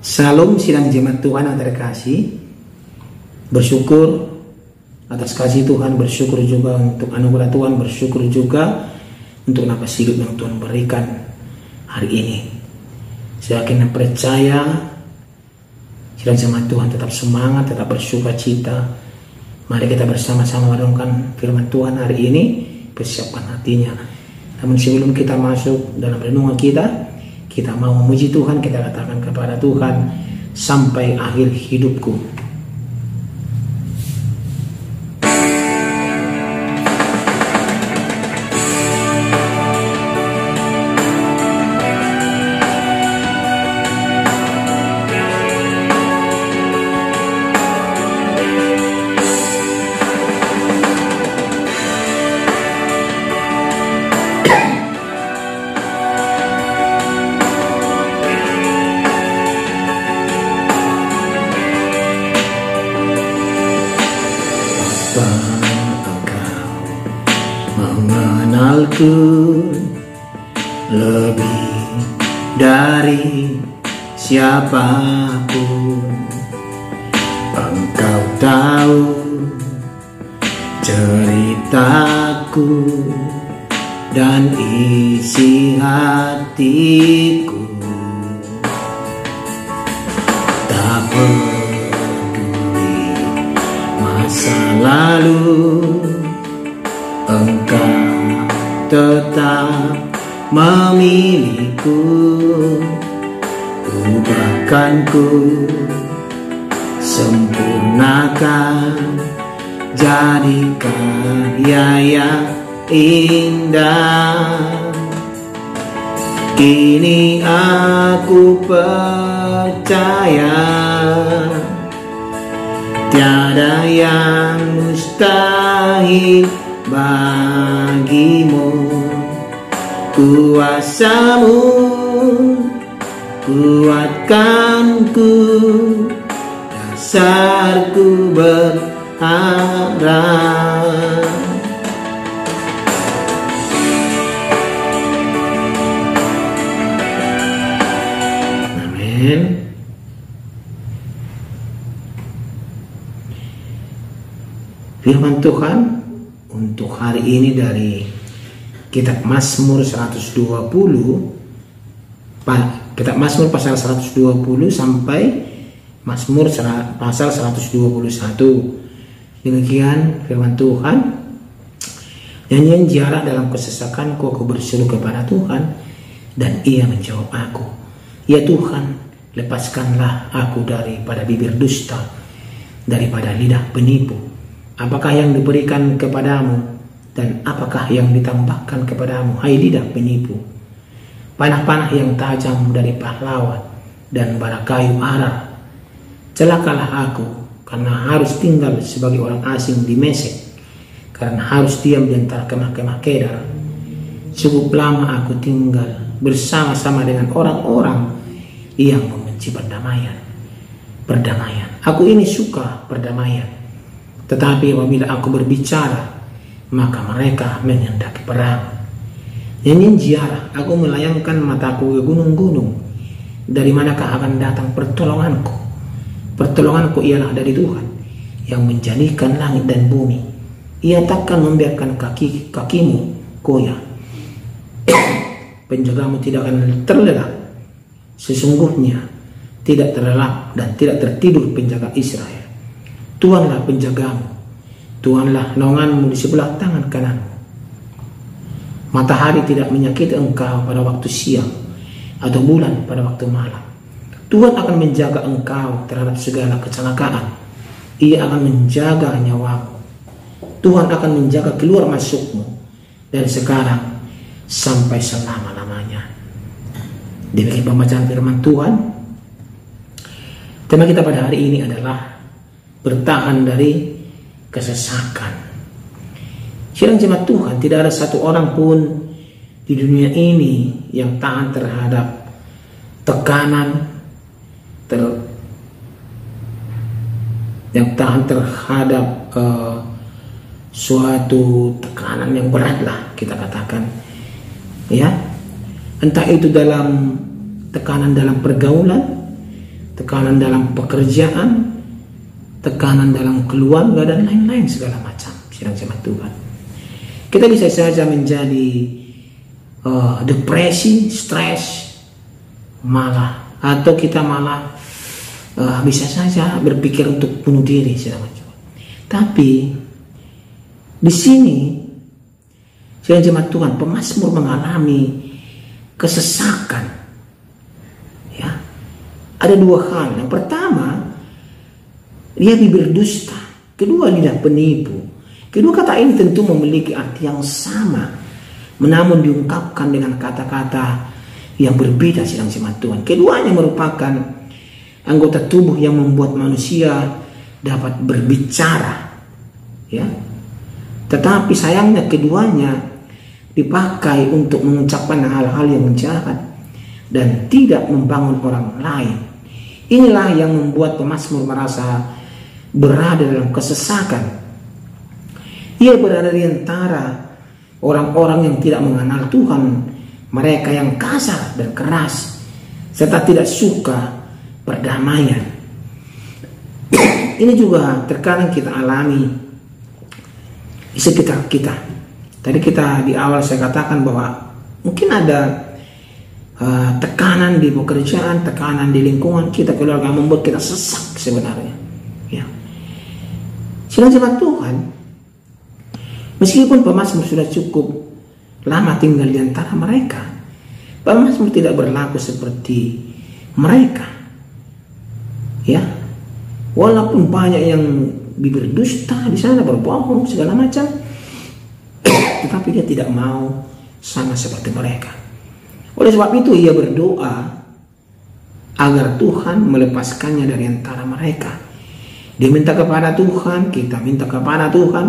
Salam sidang jemaat Tuhan yang terkasih. Bersyukur atas kasih Tuhan, bersyukur juga untuk anugerah Tuhan, bersyukur juga untuk nafas hidup yang Tuhan berikan hari ini. Saya yakin dan percaya sidang jemaat Tuhan tetap semangat, tetap bersuka cita. Mari kita bersama-sama merenungkan firman Tuhan hari ini, persiapkan hatinya. Namun sebelum kita masuk dalam renungan kita mau memuji Tuhan, kita katakan kepada Tuhan, sampai akhir hidupku. Mengenalku lebih dari siapapun. Engkau tahu ceritaku dan isi hatiku. Tak peduli masa lalu, Engkau tetap memilihku. Ubahkanku, sempurnakan, jadi karya yang indah. Kini aku percaya tiada yang mustahil bagimu. Kuasamu kuatkanku, dasarku berharap. Amin. Firman Tuhan untuk hari ini dari kitab Mazmur 120, kitab Mazmur pasal 120 sampai Mazmur pasal 121. Demikian firman Tuhan. Nyanyian jarak dalam kesesakanku, aku berseru kepada Tuhan dan Ia menjawab aku. Ya Tuhan, lepaskanlah aku daripada bibir dusta, daripada lidah penipu. Apakah yang diberikan kepadamu dan apakah yang ditambahkan kepadamu, hai lidah penipu? Panah-panah yang tajam dari pahlawan dan bara kayu arah. Celakalah aku karena harus tinggal sebagai orang asing di Mesek, karena harus diam di antara kemah-kemah Kedar. Cukup lama aku tinggal bersama-sama dengan orang-orang yang membenci perdamaian. Aku ini suka perdamaian, tetapi apabila aku berbicara, maka mereka mengendaki perang. Nyanyian ziarah, aku melayangkan mataku ke gunung-gunung. Dari manakah akan datang pertolonganku? Pertolonganku ialah dari Tuhan yang menjadikan langit dan bumi. Ia takkan membiarkan kakimu goyah. Penjagamu tidak akan terlelap. Sesungguhnya tidak terlelap dan tidak tertidur penjaga Israel. Tuhanlah penjagamu, Tuhanlah naunganmu di sebelah tangan kananmu. Matahari tidak menyakiti engkau pada waktu siang, atau bulan pada waktu malam. Tuhan akan menjaga engkau terhadap segala kecelakaan. Ia akan menjaga nyawamu. Tuhan akan menjaga keluar masukmu dari sekarang sampai selama-lamanya. Demikian pembacaan firman Tuhan. Tema kita pada hari ini adalah bertahan dari kesesakan. Sidang jemaat Tuhan, tidak ada satu orang pun di dunia ini yang tahan terhadap tekanan, yang tahan terhadap suatu tekanan yang berat lah kita katakan, ya. Entah itu dalam tekanan dalam pergaulan, tekanan dalam pekerjaan, tekanan dalam keluarga, dan lain-lain segala macam. Sidang jemaat Tuhan, kita bisa saja menjadi depresi, stres, malah, atau kita malah bisa saja berpikir untuk bunuh diri. Sidang jemaat Tuhan. Tapi di sini sidang jemaat Tuhan, pemazmur mengalami kesesakan. Ya, ada dua hal. Yang pertama, dia bibir dusta. Kedua, lidah penipu. Kedua kata ini tentu memiliki arti yang sama, namun diungkapkan dengan kata-kata yang berbeda. Sidang jemaat Tuhan, keduanya merupakan anggota tubuh yang membuat manusia dapat berbicara, ya. Tetapi sayangnya keduanya dipakai untuk mengucapkan hal-hal yang jahat dan tidak membangun orang lain. Inilah yang membuat pemazmur merasa berada dalam kesesakan. Ia berada di antara orang-orang yang tidak mengenal Tuhan, mereka yang kasar dan keras, serta tidak suka perdamaian. Ini juga terkadang kita alami di sekitar kita. Tadi kita di awal saya katakan bahwa mungkin ada tekanan di pekerjaan, tekanan di lingkungan kita, keluarga, membuat kita sesak sebenarnya. Ya. Sidang jemaat Tuhan, meskipun pemazmur sudah cukup lama tinggal di antara mereka, pemazmur tidak berlaku seperti mereka. Ya, walaupun banyak yang bibir dusta di sana, berbohong segala macam, tetapi dia tidak mau sama seperti mereka. Oleh sebab itu ia berdoa agar Tuhan melepaskannya dari antara mereka. Dia minta kepada Tuhan, kita minta kepada Tuhan,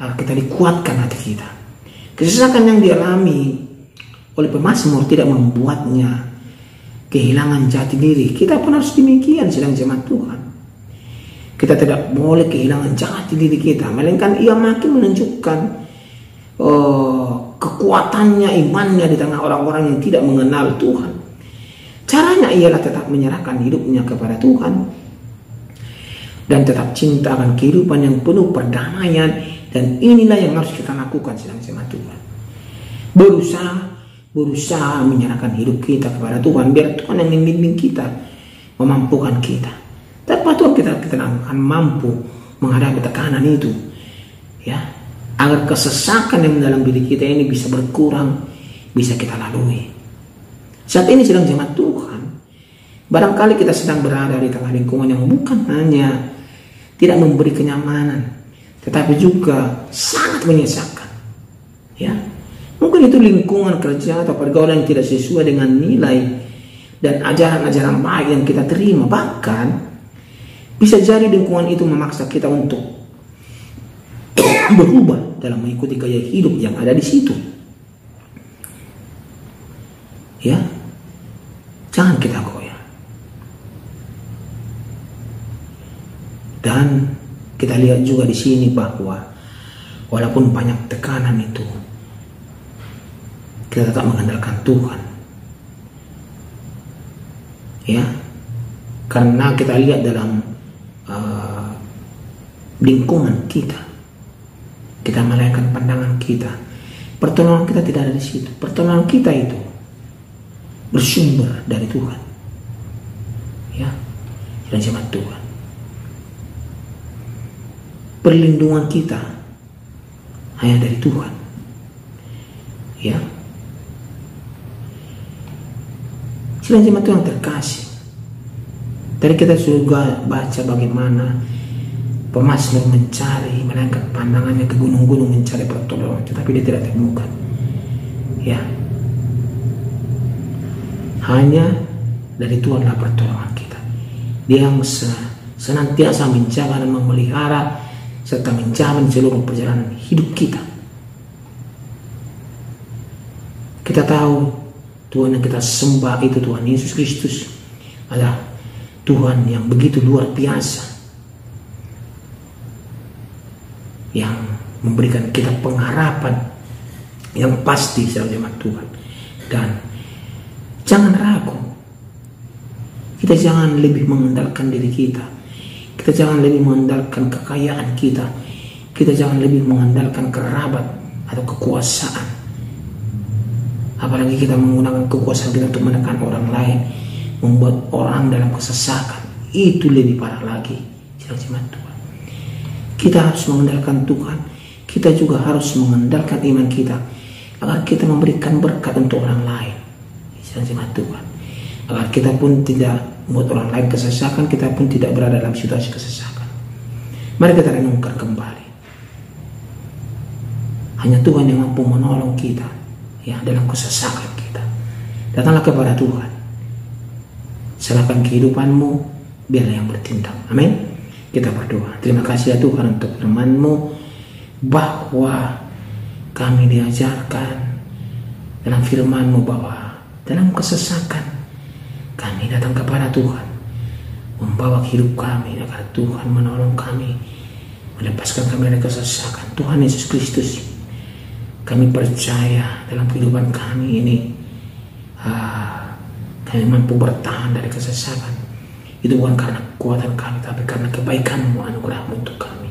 agar kita dikuatkan hati kita. Kesesakan yang dialami oleh pemazmur tidak membuatnya kehilangan jati diri. Kita pun harus demikian, sidang jemaat Tuhan. Kita tidak boleh kehilangan jati diri kita, melainkan ia makin menunjukkan kekuatannya, imannya di tengah orang-orang yang tidak mengenal Tuhan. Caranya ialah tetap menyerahkan hidupnya kepada Tuhan dan tetap cinta akan kehidupan yang penuh perdamaian. Dan inilah yang harus kita lakukan, sidang jemaat Tuhan. Berusaha menyerahkan hidup kita kepada Tuhan, biar Tuhan yang membimbing kita, memampukan kita. Tanpa Tuhan kita akan mampu menghadapi tekanan itu, ya, agar kesesakan yang dalam diri kita ini bisa berkurang, bisa kita lalui. Saat ini sedang jemaat Tuhan, barangkali kita sedang berada di tengah lingkungan yang bukan hanya tidak memberi kenyamanan, tetapi juga sangat menyesakan. Ya, mungkin itu lingkungan kerja atau pergaulan yang tidak sesuai dengan nilai dan ajaran-ajaran baik yang kita terima. Bahkan bisa jadi lingkungan itu memaksa kita untuk berubah dalam mengikuti gaya hidup yang ada di situ. Ya, jangan kita goyah. Dan kita lihat juga di sini bahwa walaupun banyak tekanan itu, kita tetap mengandalkan Tuhan. Ya, karena kita lihat dalam lingkungan kita melalaikan pandangan kita, pertolongan kita tidak ada di situ. Pertolongan kita itu bersumber dari Tuhan. Ya, dan jemaat Tuhan, perlindungan kita hanya dari Tuhan. Ya, sidang jemaat Tuhan terkasih, tadi kita juga baca bagaimana pemazmur mengangkat pandangannya ke gunung-gunung mencari pertolongan, tetapi dia tidak temukan. Ya, hanya dari Tuhanlah pertolongan kita. Dia yang senantiasa menjaga dan memelihara serta menjamin seluruh perjalanan hidup kita. Kita tahu Tuhan yang kita sembah itu Tuhan Yesus Kristus adalah Tuhan yang begitu luar biasa, yang memberikan kita pengharapan yang pasti dalam jemaat Tuhan. Dan jangan ragu, Kita jangan lebih mengandalkan diri kita. Kita jangan lebih mengandalkan kekayaan kita. Kita jangan lebih mengandalkan kerabat atau kekuasaan. Apalagi kita menggunakan kekuasaan kita untuk menekan orang lain, membuat orang dalam kesesakan. Itu lebih parah lagi. Jemaat Tuhan, kita harus mengandalkan Tuhan. Kita juga harus mengandalkan iman kita agar kita memberikan berkat untuk orang lain. Jemaat Tuhan, agar kita pun tidak membuat orang lain kesesakan, kita pun tidak berada dalam situasi kesesakan. Mari kita renungkan kembali. Hanya Tuhan yang mampu menolong kita, ya, dalam kesesakan kita. Datanglah kepada Tuhan. Serahkan kehidupanmu, biarlah yang bertindak. Amin. Kita berdoa. Terima kasih ya Tuhan untuk firman-Mu, bahwa kami diajarkan dalam firman-Mu bahwa dalam kesesakan kami datang kepada Tuhan, membawa hidup kami agar Tuhan menolong kami, melepaskan kami dari kesesakan. Tuhan Yesus Kristus, kami percaya dalam kehidupan kami ini kami mampu bertahan dari kesesakan. Itu bukan karena kekuatan kami, tapi karena kebaikan-Mu, anugerah-Mu untuk kami.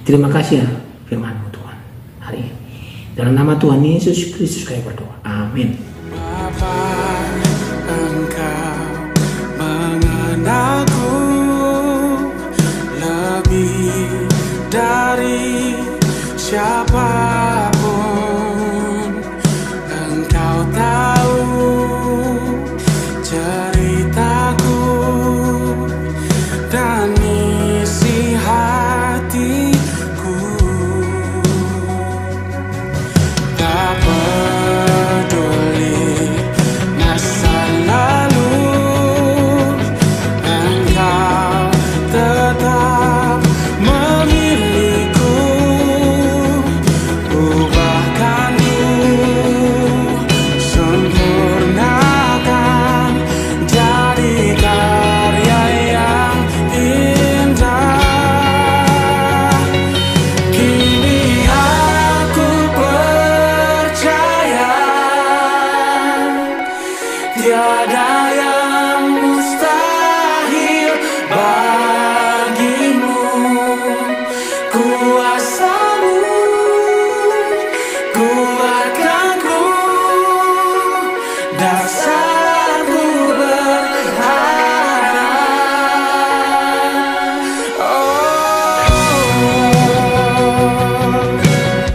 Terima kasih ya firman-Mu Tuhan hari ini. Dalam nama Tuhan Yesus Kristus kami berdoa. Amin. Bapa, Engkau mengenalku lebih dari siapa